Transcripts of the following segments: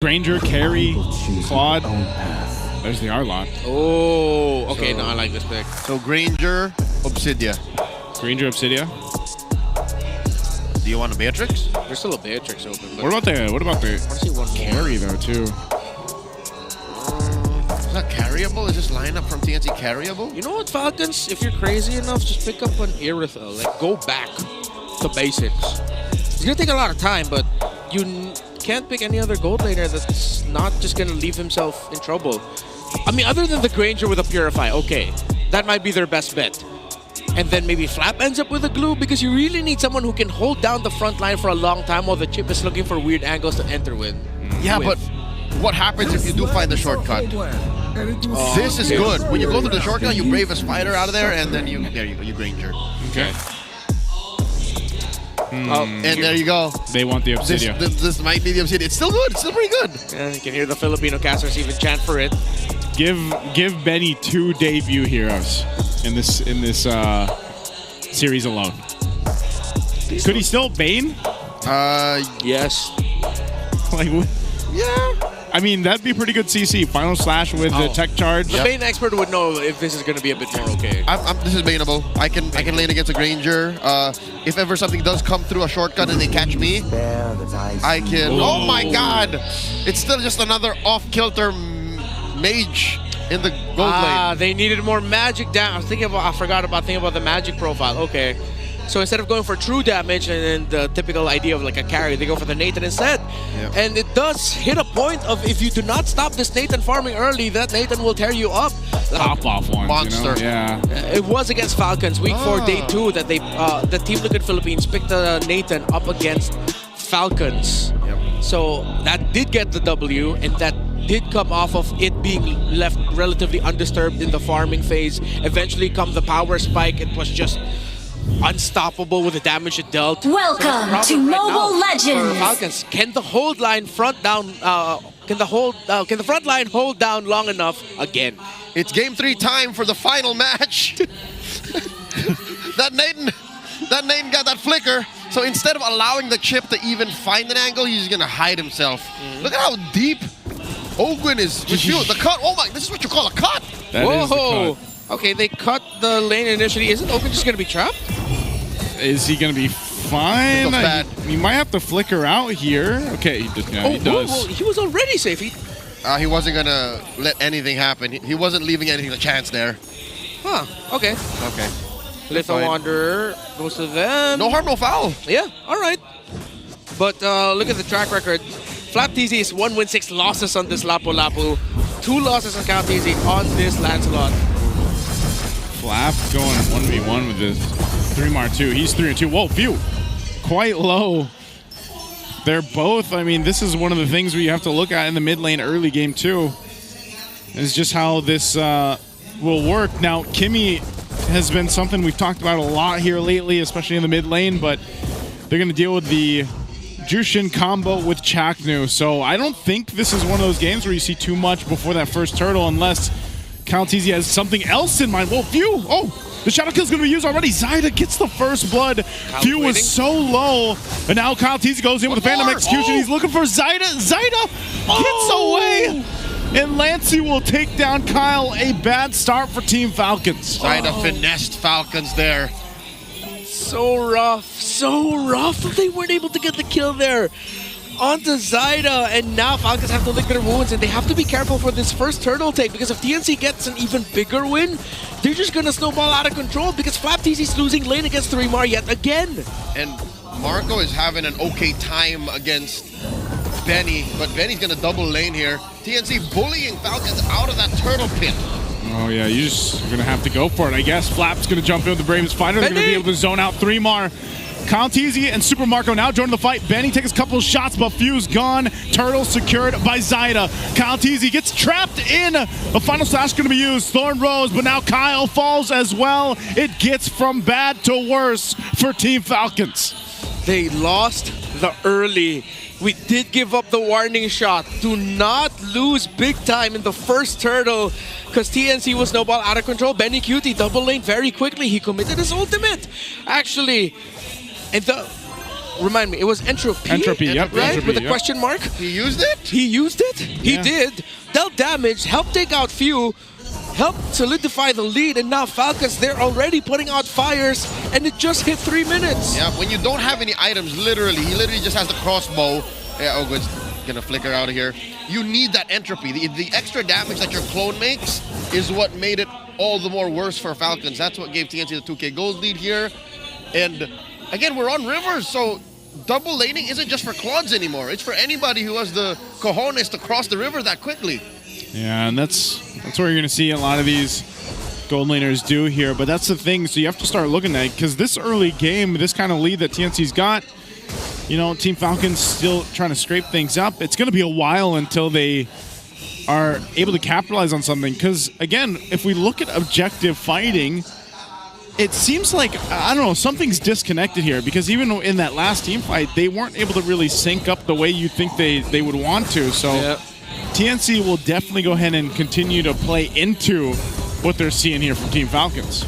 Granger, carry, Claude. There's the R-Lock. Oh, okay. No, I like this pick. So Granger, Obsidia. Granger, Obsidia. Do you want a Beatrix? There's still a Beatrix open. But What about the see one carry though too? Is that carryable? Is this lineup from TNC carryable? You know what, Falcons? If you're crazy enough, just pick up an Irithel. Like, go back to basics. It's gonna take a lot of time, but you can't pick any other gold laner that's not just gonna leave himself in trouble. I mean, other than the Granger with a Purify, okay, that might be their best bet. And then maybe Flap ends up with a glue because you really need someone who can hold down the front line for a long time while the chip is looking for weird angles to enter with. Yeah, but what happens if you do find the shortcut? This is good. When you go through the shortcut, you brave a spider out of there, and then you Granger. Okay. And there you go. They want the Obsidia. This might be the Obsidia. It's still good. It's still pretty good. Yeah, you can hear the Filipino casters even chant for it. Give Benny 2 debut heroes in this series alone. Could he still Bane? Yes. Like, yeah. I mean, that'd be pretty good CC. Final Slash with the tech charge. The Bane expert would know if this is going to be a bit more okay. This is baneable. I can lane against a Granger. If ever something does come through a shortcut and they catch me, I can. Ooh. Oh my God! It's still just another off-kilter mage in the gold lane. They needed more magic down. I forgot about thinking about the magic profile. Okay. So instead of going for true damage and the typical idea of like a carry, they go for the Nathan instead. Yep. And it does hit a point of if you do not stop this Nathan farming early, that Nathan will tear you up. Top off one. Monster. You know? Yeah. It was against Falcons, week 4, day 2, that they the Team Liquid Philippines picked Nathan up against Falcons. Yep. So that did get the W, and that did come off of it being left relatively undisturbed in the farming phase. Eventually come the power spike, it was just unstoppable with the damage it dealt. Welcome to Mobile Legends. For Falcons, can the hold line front down? Can the front line hold down long enough again? It's game 3 time for the final match. that Nathan got that flicker. So instead of allowing the chip to even find an angle, he's gonna hide himself. Look at how deep Ogwin is with you. The cut. Oh my! This is what you call a cut. That is the cut. Okay, they cut the lane initially. Isn't Ogwin just gonna be trapped? Is he going to be fine? He might have to flicker out here. Okay, he does. Yeah, he does. Whoa, he was already safe. He wasn't going to let anything happen. He wasn't leaving anything a chance there. Huh, okay. Okay. Little Wanderer goes to them. No harm, no foul. Yeah, all right. But look at the track record. Flap TZ is 1 win, 6 losses on this Lapu-Lapu. 2 losses on Count TZ on this Lancelot. Flap going 1v1 with this 3-2. He's 3-2. Whoa, phew. Quite low. They're both, I mean, this is one of the things we have to look at in the mid lane early game too. Is just how this will work. Now, Kimmy has been something we've talked about a lot here lately, especially in the mid lane, but they're going to deal with the Jushin combo with Chaknu. So I don't think this is one of those games where you see too much before that first turtle unless Calteezy has something else in mind. Whoa, Phew! Oh! The shadow kill is going to be used already. Zyda gets the first blood. Phew was so low. And now Calteezy goes in with a Phantom Execution. He's looking for Zyda. Zyda gets away. And Lancey will take down Kyle. A bad start for Team Falcons. Zyda finessed Falcons there. So rough that they weren't able to get the kill there. Onto Zyda, and now Falcons have to lick their wounds, and they have to be careful for this first turtle take, because if TNC gets an even bigger win, they're just gonna snowball out of control, because Flap TC's losing lane against 3mar yet again. And Marco is having an okay time against Benny, but Benny's gonna double lane here. TNC bullying Falcons out of that turtle pit. Oh yeah, you're gonna have to go for it, I guess. Flap's gonna jump in with the Bravest Fighter. They're gonna be able to zone out 3mar. Calteezy and Super Marco now joining the fight. Benny takes a couple shots, but Few's gone. Turtle secured by Zyda. Calteezy gets trapped in. A final slash going to be used. Thorn Rose, but now Kyle falls as well. It gets from bad to worse for Team Falcons. They lost the early. We did give up the warning shot. Do not lose big time in the first turtle, because TNC was snowball out of control. Benny Cutie double lane very quickly. He committed his ultimate, actually. And remind me, it was Entropy? Entropy, yep. Right? Entropy, With a yep. question mark? He used it? He used it? He Yeah. did. Dealt damage, helped take out few, helped solidify the lead, and now Falcons, they're already putting out fires, and it just hit 3 minutes. Yeah, when you don't have any items, he literally just has the crossbow. Yeah, oh, good. Gonna flicker out of here. You need that entropy. The extra damage that your clone makes is what made it all the more worse for Falcons. That's what gave TNC the 2K gold lead here. And again, we're on rivers, so double laning isn't just for Claudes anymore. It's for anybody who has the cojones to cross the river that quickly. Yeah, and that's where you're going to see a lot of these gold laners do here. But that's the thing, so you have to start looking at it, because this early game, this kind of lead that TNC's got, you know, Team Falcons still trying to scrape things up. It's going to be a while until they are able to capitalize on something. Because, again, if we look at objective fighting, it seems like, I don't know, something's disconnected here. Because even in that last team fight, they weren't able to really sync up the way you think they would want to. So Yep. TNC will definitely go ahead and continue to play into what they're seeing here from Team Falcons.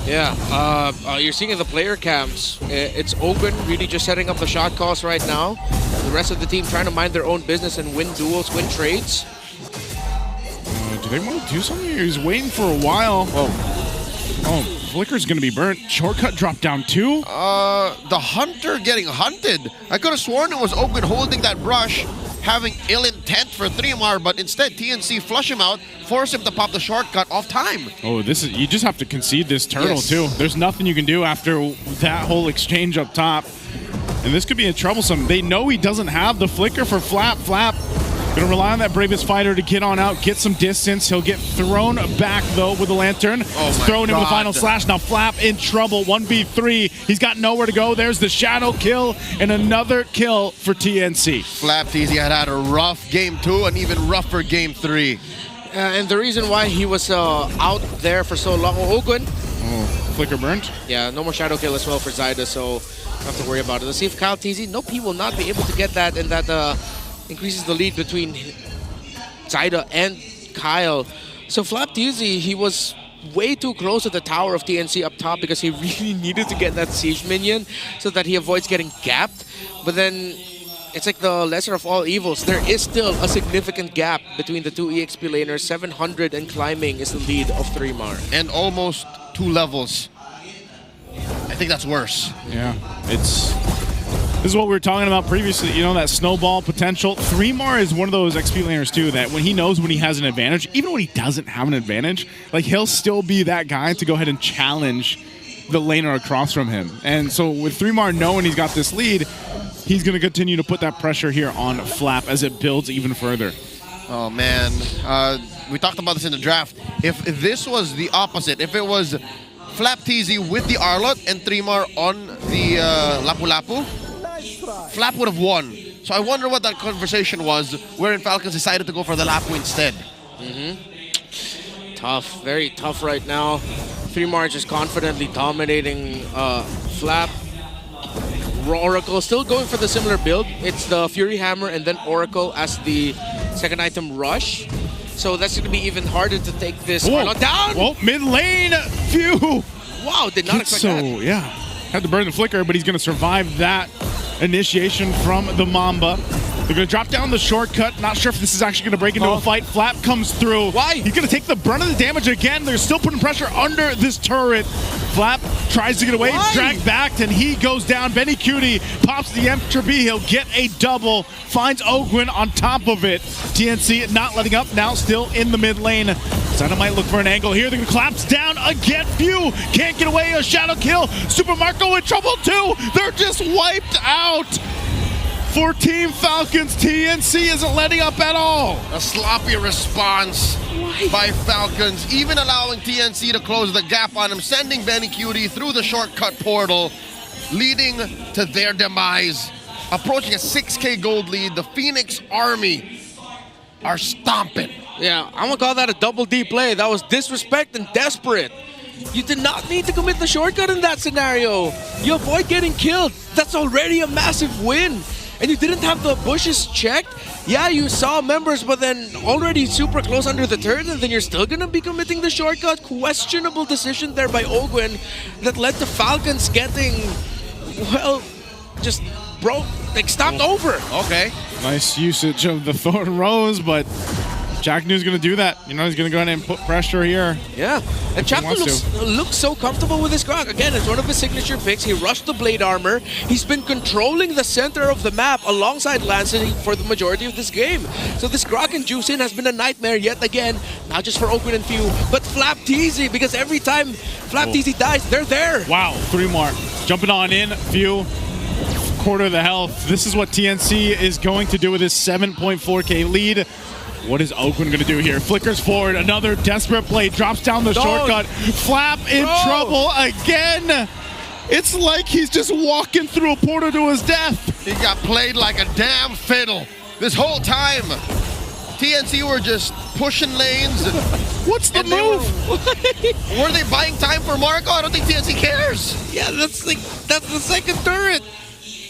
Yeah, you're seeing in the player camps, it's open, really just setting up the shot calls right now. The rest of the team trying to mind their own business and win duels, win trades. Do they want to do something? He's waiting for a while. Oh, Flicker's going to be burnt. Shortcut drop down too? The hunter getting hunted. I could have sworn it was Open holding that brush, having ill intent for 3MR, but instead TNC flush him out, force him to pop the shortcut off time. Oh, you just have to concede this turtle Yes. too. There's nothing you can do after that whole exchange up top. And this could be a troublesome. They know he doesn't have the flicker for Flap. Flap gonna rely on that bravest fighter to get on out, get some distance. He'll get thrown back though with the lantern. Oh my thrown in with God. final slash. Now Flap in trouble. 1v3. He's got nowhere to go. There's the shadow kill and another kill for TNC. Flap TZ had a rough game 2 and even rougher game 3. And the reason why he was out there for so long, Ogwen, Flicker burnt. yeah, no more shadow kill as well for Zyda, so don't have to worry about it. Let's see if Kyle TZ, nope, he will not be able to get that, and that increases the lead between Zyda and Kyle. So Flap TZ, he was way too close to the tower of TNC up top because he really needed to get that siege minion so that he avoids getting gapped. But then it's like the lesser of all evils. There is still a significant gap between the two EXP laners. 700 and climbing is the lead of 3MR. And almost 2 levels. I think that's worse. Yeah, this is what we were talking about previously, you know, that snowball potential. 3MR is one of those XP laners too that when he knows when he has an advantage, even when he doesn't have an advantage, like he'll still be that guy to go ahead and challenge the laner across from him. And so with 3MR knowing he's got this lead, he's going to continue to put that pressure here on Flap as it builds even further. Oh man, we talked about this in the draft. If this was the opposite, if it was Flap TZ with the Arlot and 3MR on the Lapu Lapu, Flap would have won. So I wonder what that conversation was, wherein Falcons decided to go for the Lapu instead. Tough, very tough right now. 3MR just confidently dominating Flap. Oracle still going for the similar build. It's the Fury Hammer and then Oracle as the second item rush. So that's going to be even harder to take this Arlot down. Well, mid lane, phew. Wow, did not expect that. Yeah, had to burn the flicker, but he's going to survive that initiation from the Mamba. They're going to drop down the shortcut. Not sure if this is actually going to break into a fight. Flap comes through. Why? He's going to take the brunt of the damage again. They're still putting pressure under this turret. Flap tries to get away, dragged back, and he goes down. Benny Cutie pops the Entropy. He'll get a double. Finds Ogwen on top of it. TNC not letting up, now still in the mid lane. Sada might look for an angle here. They're going to collapse down again. Phew, can't get away. A shadow kill. Super Marco in trouble too. They're just wiped out. For Team Falcons, TNC isn't letting up at all. A sloppy response by Falcons, even allowing TNC to close the gap on him, sending Benny Cutie through the shortcut portal, leading to their demise. Approaching a 6K gold lead, the Phoenix Army are stomping. Yeah, I'm gonna call that a double D play. That was disrespect and desperate. You did not need to commit the shortcut in that scenario. You avoid getting killed. That's already a massive win. And you didn't have the bushes checked. Yeah, you saw members, but then already super close under the turret, and then you're still gonna be committing the shortcut. Questionable decision there by Ogwen that led to Falcons getting, well, just stopped over. Okay. Nice usage of the Thorn Rose, but Jack New's going to do that. You know, he's going to go ahead and put pressure here. Yeah, and Chapman looks so comfortable with his Grog. Again, it's one of his signature picks. He rushed the Blade Armor. He's been controlling the center of the map alongside Lancey for the majority of this game. So this Grog and Juice In has been a nightmare yet again, not just for Oakwood and Few, but Flap Teasy, because every time Flap Teasy dies, they're there. Wow, 3 more. Jumping on in, Few. Quarter of the health. This is what TNC is going to do with his 7.4K lead. What is Oakwood going to do here? Flickers forward, another desperate play, drops down the shortcut. Flap in trouble again. It's like he's just walking through a portal to his death. He got played like a damn fiddle this whole time. TNC were just pushing lanes. What's the move? Were they buying time for Marco? I don't think TNC cares. Yeah, that's the second turret.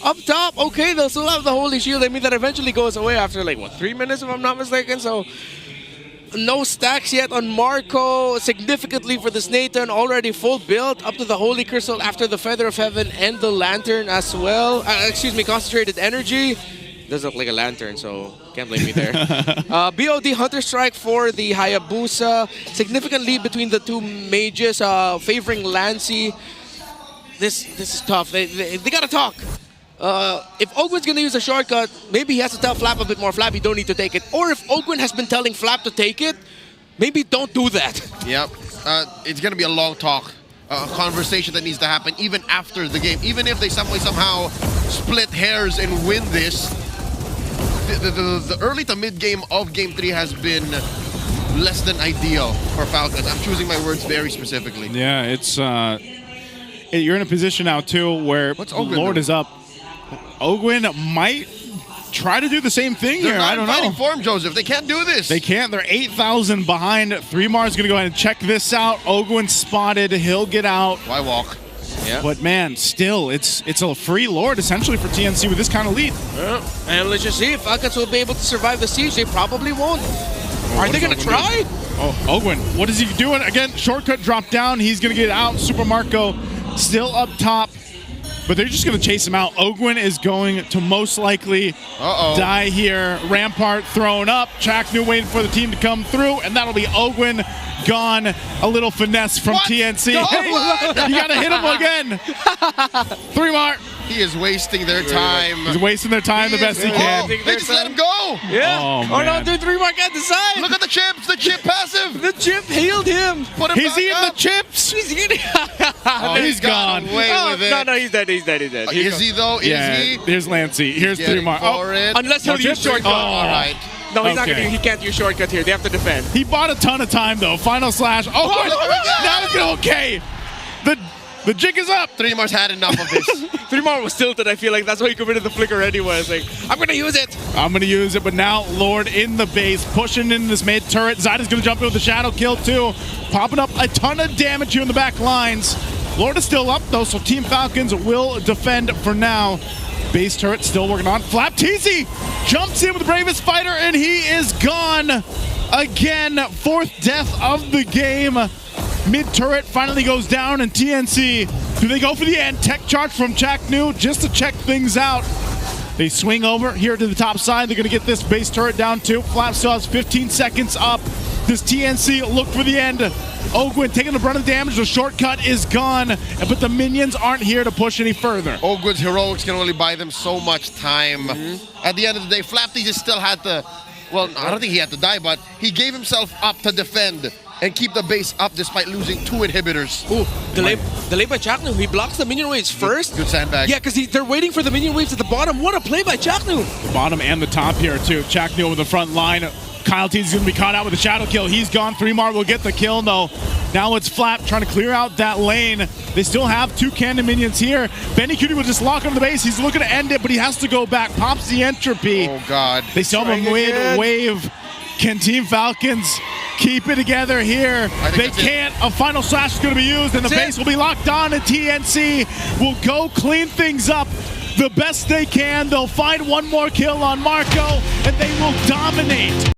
Up top, okay, they'll still have the Holy Shield. I mean, that eventually goes away after, like, what, 3 minutes, if I'm not mistaken? So, no stacks yet on Marco. Significantly for this Nathan, already full build up to the Holy Crystal after the Feather of Heaven and the Lantern as well. Excuse me, Concentrated Energy. Does look like a lantern, so can't blame me there. BOD Hunter Strike for the Hayabusa. Significant lead between the two mages, favoring Lancey. This is tough. They gotta talk. If Oakwood's gonna use a shortcut, maybe he has to tell Flap a bit more. Flap, you don't need to take it. Or if Oakwood has been telling Flap to take it, maybe don't do that. Yep. It's gonna be a long talk. A conversation that needs to happen even after the game. Even if they somehow split hairs and win this, the early to mid game of Game 3 has been less than ideal for Falcons. I'm choosing my words very specifically. Yeah, it's you're in a position now too where Lord is up. Oakwood might try to do the same thing here. I don't know. They're not fighting for him, Joseph. They can't do this. They can't. They're 8,000 behind. 3Mar's going to go ahead and check this out. Oakwood spotted. He'll get out. Why walk? Yeah. But man, still, it's a free Lord essentially for TNC with this kind of lead. Yeah. And let's just see if Falcons will be able to survive the siege. They probably won't. Are they going to try? Oh, Oakwood, what is he doing? Again, shortcut drop down. He's going to get out. Super Marco still up top. But they're just going to chase him out. Oakwood is going to most likely die here. Rampart thrown up. Chaknu waiting for the team to come through, and that'll be Oakwood gone. A little finesse from TNC. No, hey, you got to hit him again. 3Mar. He is wasting their time. He's wasting their time the best he can. They just let him go. Yeah. Oh, no, dude, 3Mar can't decide. Look at the chips. The chip passive. The chip healed him. Put him He's back eating up. the chips. He's eating. He's gone. Away with it. No, he's dead. He's dead. Is he though? Is Yeah, he? here's Lancey. Here's 3Mar. For it. Unless he'll use shortcut. All right. No, he's not Okay. gonna. He can't use shortcut here. They have to defend. He bought a ton of time though. Final slash. Oh, now it's going okay. The jig is up. 3Mar's had enough of this. 3Mar was tilted. I feel like that's why he committed the flicker anyway. It's like, I'm gonna use it. I'm going to use it, but now Lord in the base, pushing in this mid turret. Zyda's going to jump in with the shadow kill too. Popping up a ton of damage here in the back lines. Lord is still up though, so Team Falcons will defend for now. Base turret still working on. Flap Teasy jumps in with the bravest fighter, and he is gone again. 4th death of the game. Mid turret finally goes down, and TNC, do they go for the end? Tech charge from Chaknu just to check things out. They swing over here to the top side. They're going to get this base turret down too. Flap still has 15 seconds up. Does TNC look for the end? Oakwood taking the brunt of the damage. The shortcut is gone, but the minions aren't here to push any further. Oakwood's heroics can only buy them so much time. At the end of the day, Flapty just still had to, well, I don't think he had to die, but he gave himself up to defend and keep the base up despite losing 2 inhibitors. Ooh, delay by Chaknu. He blocks the minion waves first. Good sandbag. Yeah, because they're waiting for the minion waves at the bottom. What a play by Chaknu. The bottom and the top here too. Chaknu over the front line. Kyle T's going to be caught out with a shadow kill. He's gone. 3Mar will get the kill though. Now it's Flap trying to clear out that lane. They still have 2 cannon minions here. Benny Cutie will just lock onto the base. He's looking to end it, but he has to go back. Pops the entropy. Oh God. They still have a mid-wave. Can Team Falcons keep it together here? They can't. A final slash is going to be used, and the base will be locked on, and TNC will go clean things up the best they can. They'll find one more kill on Marco, and they will dominate.